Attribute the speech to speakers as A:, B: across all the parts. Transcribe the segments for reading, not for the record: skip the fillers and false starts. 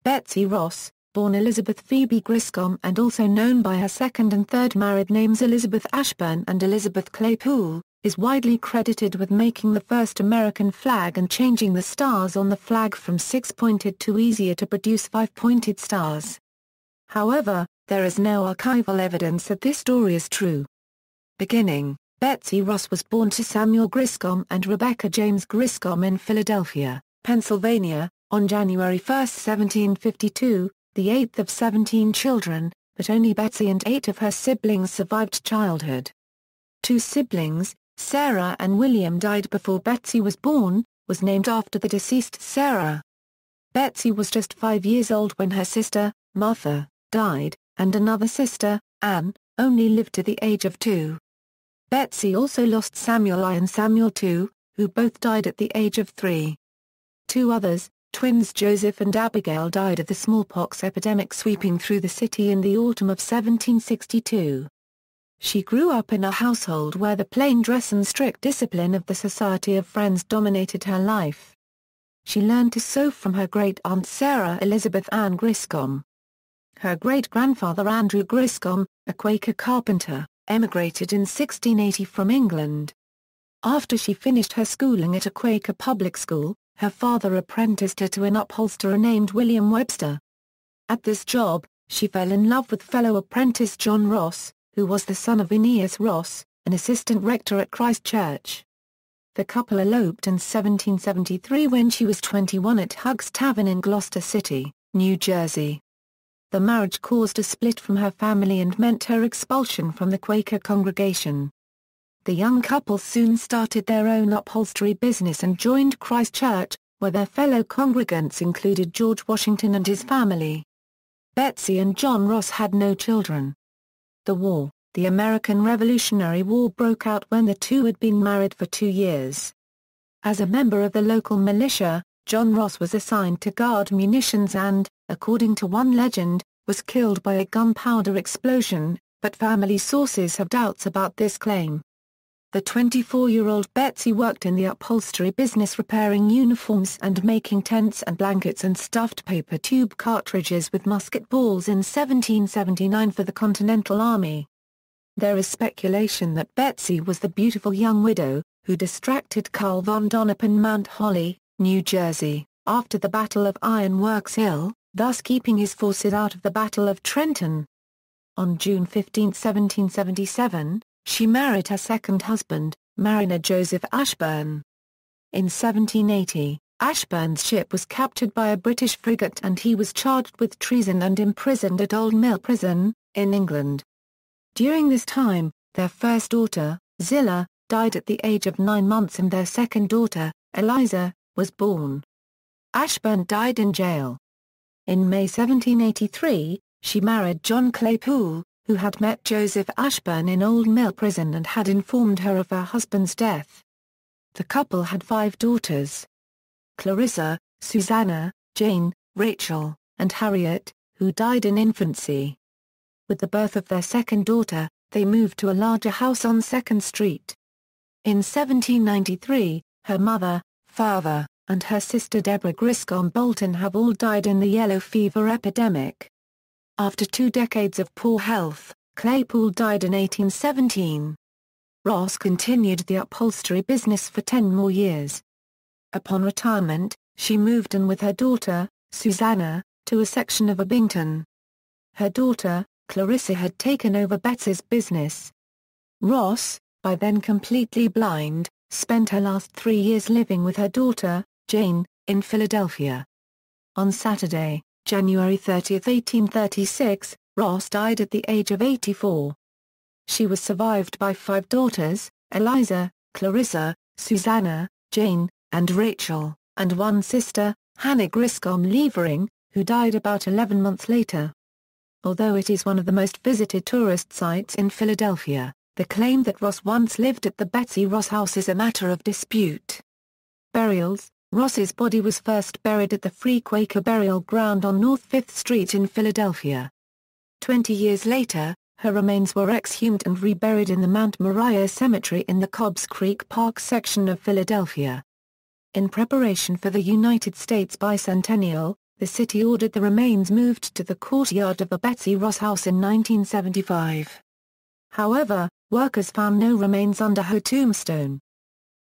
A: Betsy Ross, born Elizabeth Phoebe Griscom and also known by her second and third married names Elizabeth Ashburn and Elizabeth Claypoole, is widely credited with making the first American flag and changing the stars on the flag from six-pointed to easier to produce five-pointed stars. However, there is no archival evidence that this story is true. Beginning, Betsy Ross was born to Samuel Griscom and Rebecca James Griscom in Philadelphia, Pennsylvania, on January 1, 1752, the eighth of 17 children, but only Betsy and 8 of her siblings survived childhood. 2 siblings, Sarah and William, died before Betsy was born, was named after the deceased Sarah. Betsy was just 5 years old when her sister, Martha, died, and another sister, Anne, only lived to the age of 2. Betsy also lost Samuel I and Samuel II, who both died at the age of 3. 2 others, twins Joseph and Abigail, died of the smallpox epidemic sweeping through the city in the autumn of 1762. She grew up in a household where the plain dress and strict discipline of the Society of Friends dominated her life. She learned to sew from her great-aunt Sarah Elizabeth Ann Griscom. Her great-grandfather Andrew Griscom, a Quaker carpenter, emigrated in 1680 from England. After she finished her schooling at a Quaker public school, her father apprenticed her to an upholsterer named William Webster. At this job, she fell in love with fellow apprentice John Ross, who was the son of Aeneas Ross, an assistant rector at Christ Church. The couple eloped in 1773 when she was 21 at Hugg's Tavern in Gloucester City, New Jersey. The marriage caused a split from her family and meant her expulsion from the Quaker congregation. The young couple soon started their own upholstery business and joined Christ Church, where their fellow congregants included George Washington and his family. Betsy and John Ross had no children. The American Revolutionary War broke out when the two had been married for 2 years. As a member of the local militia, John Ross was assigned to guard munitions and, according to one legend, was killed by a gunpowder explosion, but family sources have doubts about this claim. The 24-year-old Betsy worked in the upholstery business repairing uniforms and making tents and blankets and stuffed paper tube cartridges with musket balls in 1779 for the Continental Army. There is speculation that Betsy was the beautiful young widow, who distracted Carl von Donop in Mount Holly, New Jersey, after the Battle of Iron Works Hill, thus keeping his forces out of the Battle of Trenton. On June 15, 1777, she married her second husband, mariner Joseph Ashburn. In 1780, Ashburn's ship was captured by a British frigate and he was charged with treason and imprisoned at Old Mill Prison, in England. During this time, their first daughter, Zillah, died at the age of 9 months and their second daughter, Eliza, was born. Ashburn died in jail. In May 1783, she married John Claypoole, who had met Joseph Ashburn in Old Mill Prison and had informed her of her husband's death. The couple had 5 daughters: Clarissa, Susanna, Jane, Rachel, and Harriet, who died in infancy. With the birth of their second daughter, they moved to a larger house on 2nd Street. In 1793, her mother, father, and her sister Deborah Griscom Bolton have all died in the yellow fever epidemic. After 2 decades of poor health, Claypoole died in 1817. Ross continued the upholstery business for 10 more years. Upon retirement, she moved in with her daughter, Susanna, to a section of Abington. Her daughter, Clarissa, had taken over Betsy's business. Ross, by then completely blind, spent her last 3 years living with her daughter, Jane, in Philadelphia. On Saturday, January 30, 1836, Ross died at the age of 84. She was survived by 5 daughters, Eliza, Clarissa, Susanna, Jane, and Rachel, and 1 sister, Hannah Griscom Levering, who died about 11 months later. Although it is one of the most visited tourist sites in Philadelphia, the claim that Ross once lived at the Betsy Ross house is a matter of dispute. Burials: Ross's body was first buried at the Free Quaker Burial Ground on North 5th Street in Philadelphia. 20 years later, her remains were exhumed and reburied in the Mount Moriah Cemetery in the Cobbs Creek Park section of Philadelphia. In preparation for the United States bicentennial, the city ordered the remains moved to the courtyard of the Betsy Ross house in 1975. However, workers found no remains under her tombstone.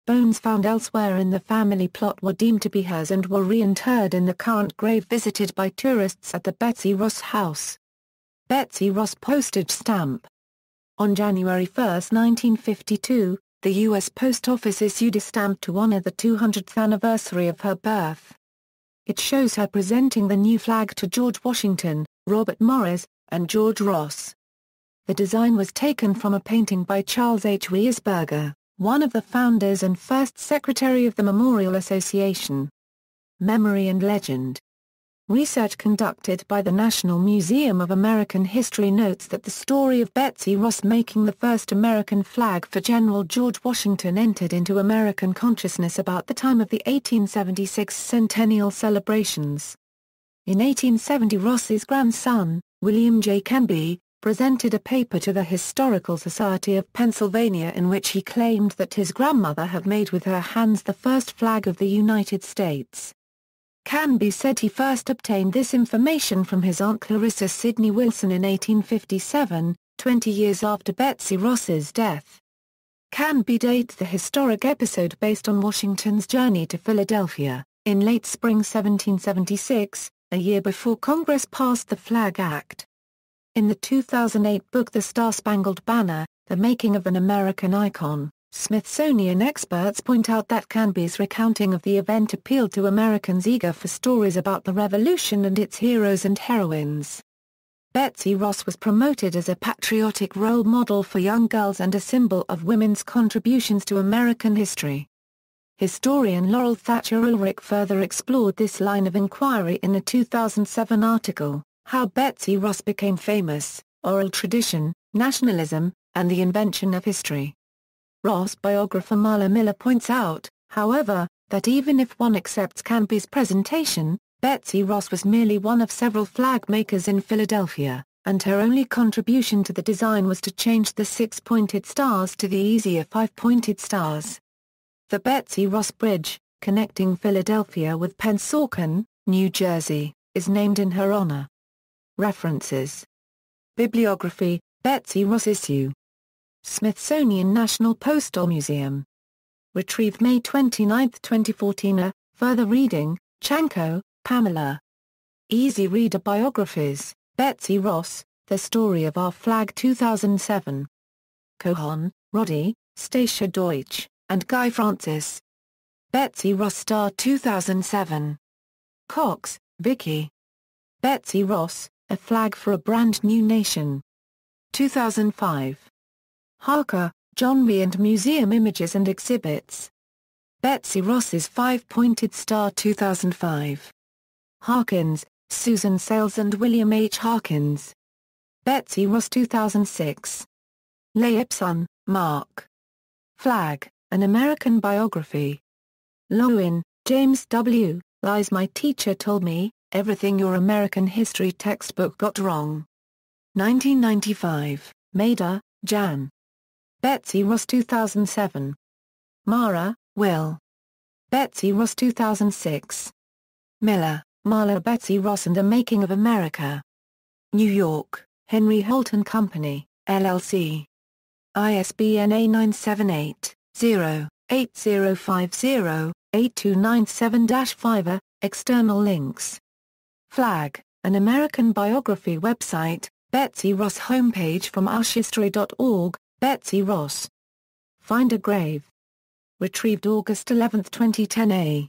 A: Bones found elsewhere in the family plot were deemed to be hers and were reinterred in the current grave visited by tourists at the Betsy Ross house. Betsy Ross postage stamp. On January 1, 1952, the U.S. Post Office issued a stamp to honor the 200th anniversary of her birth. It shows her presenting the new flag to George Washington, Robert Morris, and George Ross. The design was taken from a painting by Charles H. Weisberger, one of the founders and first secretary of the Memorial Association. Memory and legend. Research conducted by the National Museum of American History notes that the story of Betsy Ross making the first American flag for General George Washington entered into American consciousness about the time of the 1876 centennial celebrations. In 1870, Ross's grandson, William J. Canby, presented a paper to the Historical Society of Pennsylvania in which he claimed that his grandmother had made with her hands the first flag of the United States. Canby said he first obtained this information from his aunt Clarissa Sidney Wilson in 1857, 20 years after Betsy Ross's death. Canby dates the historic episode based on Washington's journey to Philadelphia, in late spring 1776, a year before Congress passed the Flag Act. In the 2008 book The Star-Spangled Banner, The Making of an American Icon, Smithsonian experts point out that Canby's recounting of the event appealed to Americans eager for stories about the Revolution and its heroes and heroines. Betsy Ross was promoted as a patriotic role model for young girls and a symbol of women's contributions to American history. Historian Laurel Thatcher Ulrich further explored this line of inquiry in a 2007 article, How Betsy Ross Became Famous, Oral Tradition, Nationalism, and the Invention of History. Ross biographer Marla Miller points out, however, that even if one accepts Canby's presentation, Betsy Ross was merely one of several flag makers in Philadelphia, and her only contribution to the design was to change the 6-pointed stars to the easier 5-pointed stars. The Betsy Ross Bridge, connecting Philadelphia with Pennsauken, New Jersey, is named in her honor. References. Bibliography, Betsy Ross issue. Smithsonian National Postal Museum. Retrieved May 29, 2014. Further reading, Chanko, Pamela. Easy Reader Biographies, Betsy Ross, The Story of Our Flag 2007. Cohon, Roddy, Stacia Deutsch, and Guy Francis. Betsy Ross Star 2007. Cox, Vicky. Betsy Ross, A Flag for a Brand New Nation. 2005. Harker, John V. and Museum Images and Exhibits. Betsy Ross's 5-Pointed Star 2005. Harkins, Susan Sales and William H. Harkins. Betsy Ross 2006. Layupson, Mark. Flag, An American Biography. Lowen, James W., Lies My Teacher Told Me, Everything Your American History Textbook Got Wrong. 1995, Maida, Jan. Betsy Ross 2007. Mara, Will. Betsy Ross 2006. Miller, Marla. Betsy Ross and the Making of America. New York, Henry Holt & Company, LLC. ISBN A978-0-8050-8297-5. External links. Flag, An American Biography website, Betsy Ross homepage from ushhistory.org, Betsy Ross. Find a Grave. Retrieved August 11, 2010.